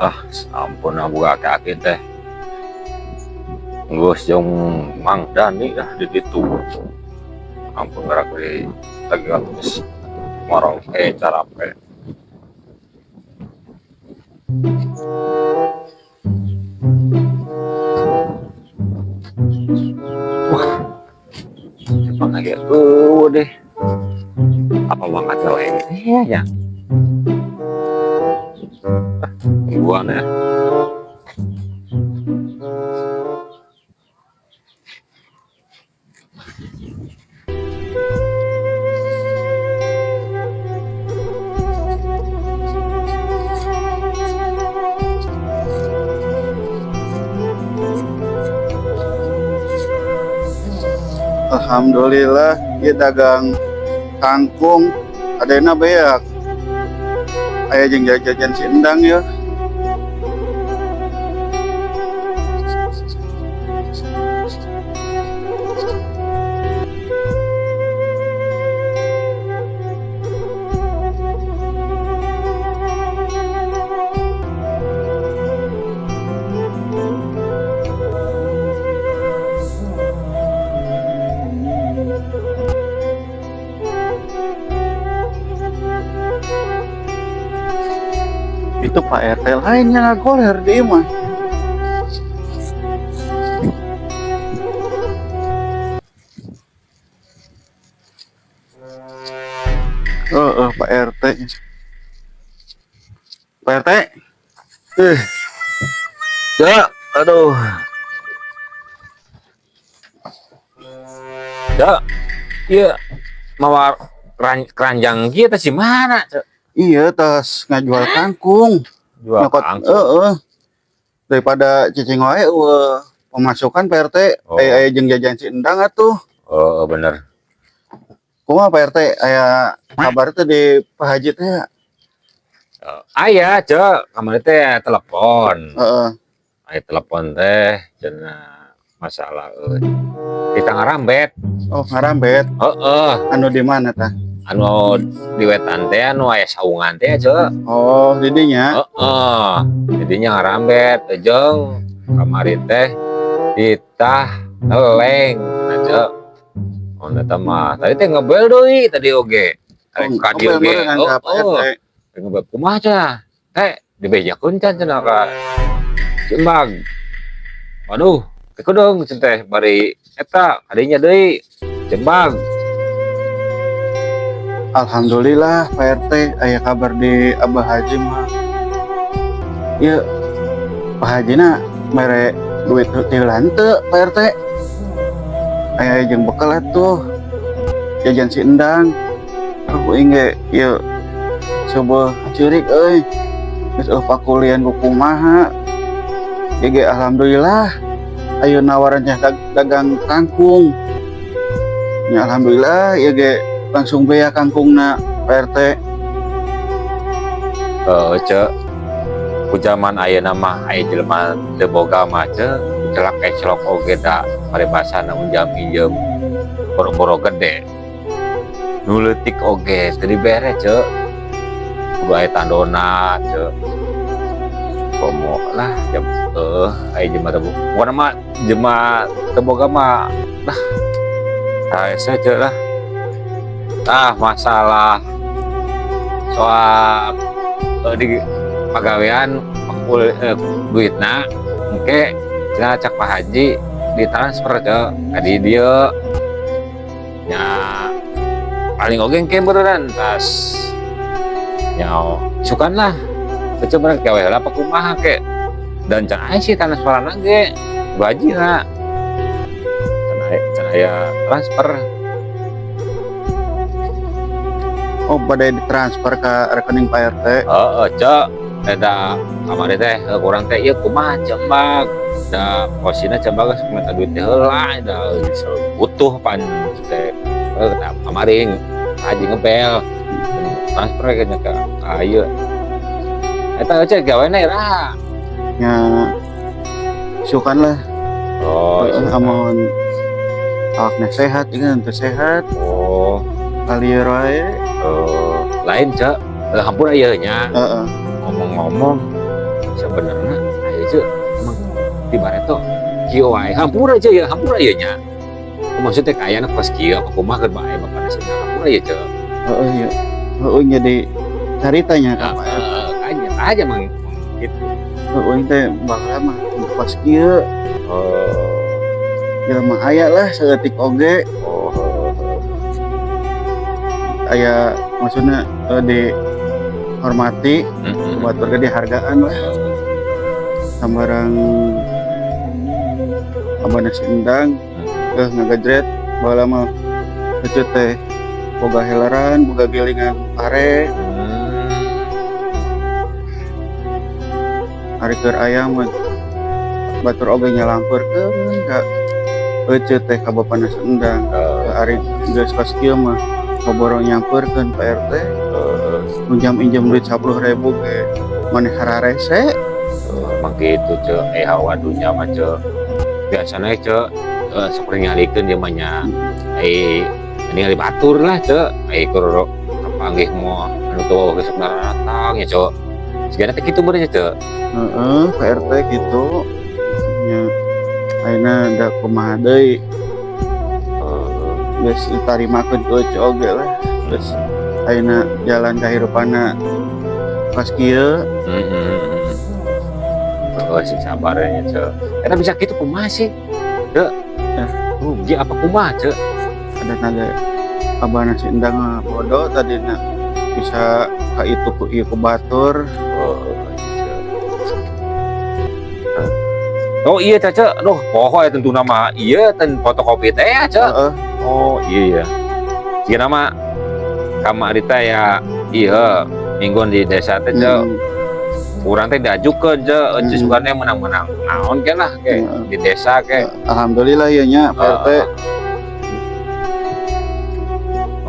Ah, ampun buka kaki teh. Geus jeung Mang Dani dah di ditu. Ampun gerak di lagi geus marong carape. Wah, cepat lagi deh. Apa banget cewek ini ya? Tungguan ya. Alhamdulillah dia dagang kangkung adena beak aya jeung jajan si endang ya. Itu Pak RT lainnya ngagoler di mah. Pak RT. Pak RT. Ya, aduh. Ya, iya mawar keranjang kita sih mana, Cek? Iya, tas ngajual kangkung. Jual Nyokot, kangkung. daripada cicing wae pemasukan Pak RT. Oh. Aya jeung jajan si endang atuh. Oh, bener. Kumaha Pak RT aya kabar teh di Pak Haji teh? Aya, Cek, kemarin teh telepon. Heeh. Aya telepon teh cenah masalah kita ngarambet. Oh, ngarambet. Heeh. Anu di mana tah? Anu di wetan teh anu aya saungan teh, Cek. Oh, didinya. Heeh. Jadinya ngarambet jeung kamari teh ditah neleng, Cek. Oh, eta mah tadi teh ngebel deui tadi oge. Ka dieu ge. Ngebel kumaha cenah? Teh dibejakeun can cenah ka Cimbag. Waduh, teh kudu teh bari eta kadinya deui Cimbag. Alhamdulillah Pak RT aya kabar di Abah Haji mah. Ya Pak Hajina mere duit tieulan teu Pak RT. Aya jeung bekal atuh jajan si endang. Aku inge ieu coba ceurik euy. Geus pakulian ku kumaha. Ge alhamdulillah ayeuna nawarannya dagang kangkung. Ya alhamdulillah ya ge langsung bea kangkungna Pak RT. Cek, ku zaman ayeuna mah aya jelema teu boga mah Cek, celak celok oge da paribasana unjam pinjem boro-boro gede. Nu leutik oge teu dibere Cek. Kudu aya tandona Cek. Komo lah jam aya jelema teu boga mah jelema teu boga mah lah. Saya Cek lah. Masalah soal di pagawean duitna engke cenah cak Pak Haji ditransfer ke di dieu nya paling oge engke beneran tas nya isukan lah coba gawe heula apa kumaha ke dan can aya sih transferan ge bajina can aya transfer. Oh, pada ditransfer ke rekening Pak RT. Cek, ada kamari teh kurang teh ieu kumaha Cembag. Da posina Cembag geus minta duit teh heula, da butuh pan teh kamari Haji ngebel. Transfer ke nya ka ieu. Eta cek gawena iraha. Ya sukan lah. Oh, amun awakna sehat jeung teu sehat. Oh, Kalieur wae. lain Cek, hampura ieu nya. Heeh. Ngomong-ngomong benerna aya ce emang di bareto kieu wae hampura aja ya hampura ieu nya. Maksudnya kayak anak pas kieu apa kumaha keur bae bapana sina hampura ieu ce. Heeh ya. Heeh jadi caritanya ka Pak RT. Kayaknya aja mang gitu. Heeh teh bakal mah pas kieu jelema aya lah saeutik oge aya maksudnya dihormati batur ge dihargaan lah sambarang abana sindang ngagajret baheula mah heuceut teh boga helaran boga gilingan pare ari keur aya mah batur oge nyalampurkeun ka heuceut teh ka bapana sindang ari geus pas kieu mah boboro nyamperkeun Pak RT pinjam duit 10.000 ge maneh hararese emang gitu ce hawa dunya mah ce biasana ce seperti ngalikeun dia mah nya ningali batur lah ce keur kapanggih moal anu tuh geus datang ya ce sigana teh kitu bener ce heeh Pak RT kitu nya ayeuna da kumaha deui geus ditarimakeun ku oge lah geus ayeuna jalan kahirupana pas kieu sing sabar nya ce eta bisa kitu kumaha sih teu rugi apa kumaha ce ada naga abana sindang bodoh tadina bisa ka itu ku ieu ku batur oh iya ce aduh poho ya tentu nama iya ten fotokopi teh ya ce oh iya sih nama kama adita ya iya mingguan di desa teh ce urang teh diajukeun ce sugannya menang-menang naon ke lah ke di desa ke alhamdulillah ieu nya Pak RT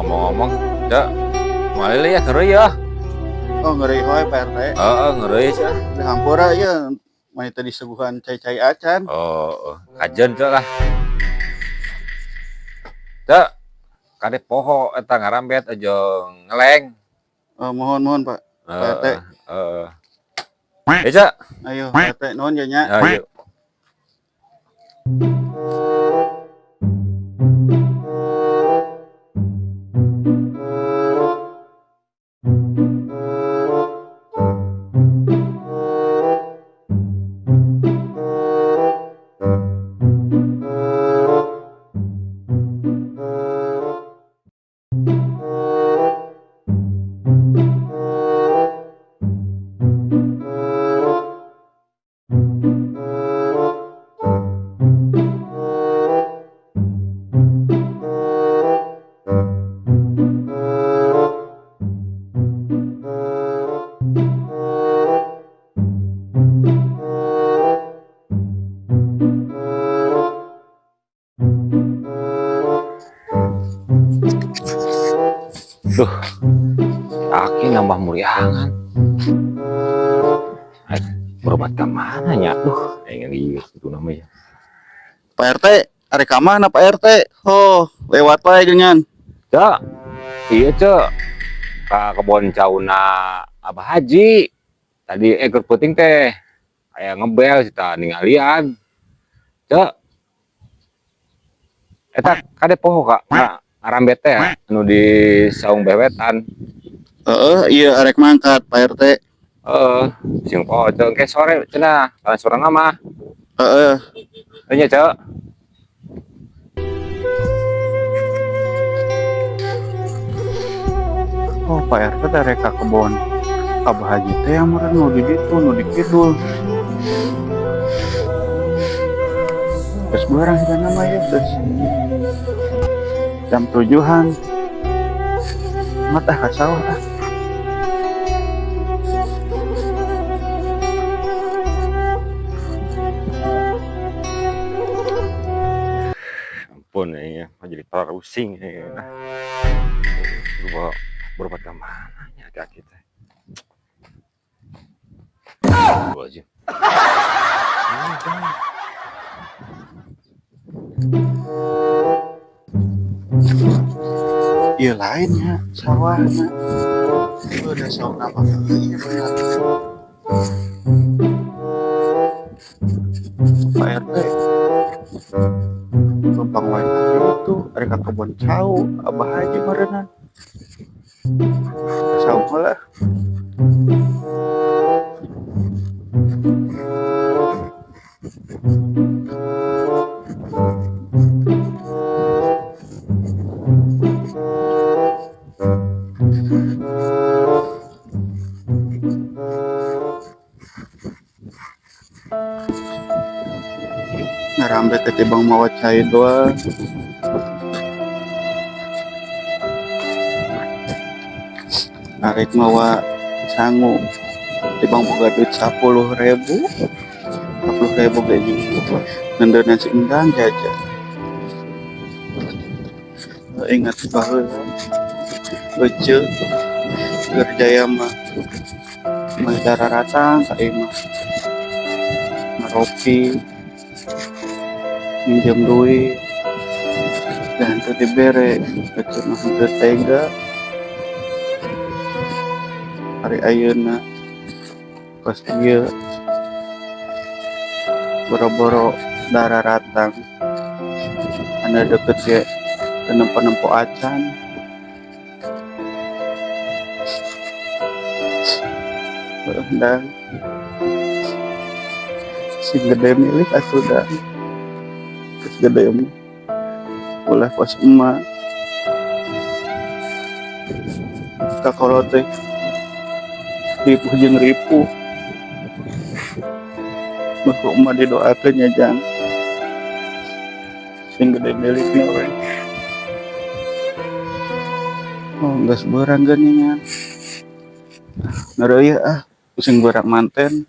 ngomong-ngomong ce malih ya keureuy ya oh ngeureui hoy Pak RT ngeureui ce hampura ieu mah teh disuguhan cai-cai acan kajen ce lah ce kade poho eta ngarambet aja ngeleng mohon Pak RT ce ayo Pak RT nuhun ya nya ayo duh aki nambah muriangan berobat ke mana ya duh itu namanya Pak RT arek ka mana Pak RT lewat wae geunyan ce iya ce ka kebon cauna Abah Haji tadi keur peuting teh aya ngebel cita ningalian ce eta kade poho Kak arambet teh anu di saung bewetan iya arek mangkat Pak RT sing poho ce engke sore cenah kana sorangan mah nya ce Pak RT dari ka kebon Abah Haji teh yang meureun nu di ditu nu di kidul geus beurang hidana mah ya geus jam 7-an matah ka sawah ampun ya jadi pusing ya berobat ke mana ya kaki teh aja iya lainnya sawahnya udah sawah apa iya Numpang wae itu ari ka kebon cau Abah Haji meureunna. Saung heula. Ngarambe ketimbang mawa cai doang. Arek mawa sangu ketimbang boga duit 10.000. 10.000 gaji. Ngendeunan si Endang jajan. Ingat baheula. Beuceuk kerjaya mah dararatan ka ieu mah. Ngaropi minjem duit dan itu dibere beuceuk mah henteu tega. Hari ayeuna pas ieu boro-boro dararatang anu deket ge teu nempo-nempo acan. Dan si gede milik atuh dan terus gede mah ulah pas emak kakolo teh ripuh jeung ripuh bahwa emak didoakeun nya jang sing gede milikna we geus beurang geuningan ngareuyeuk pusing beurang manten.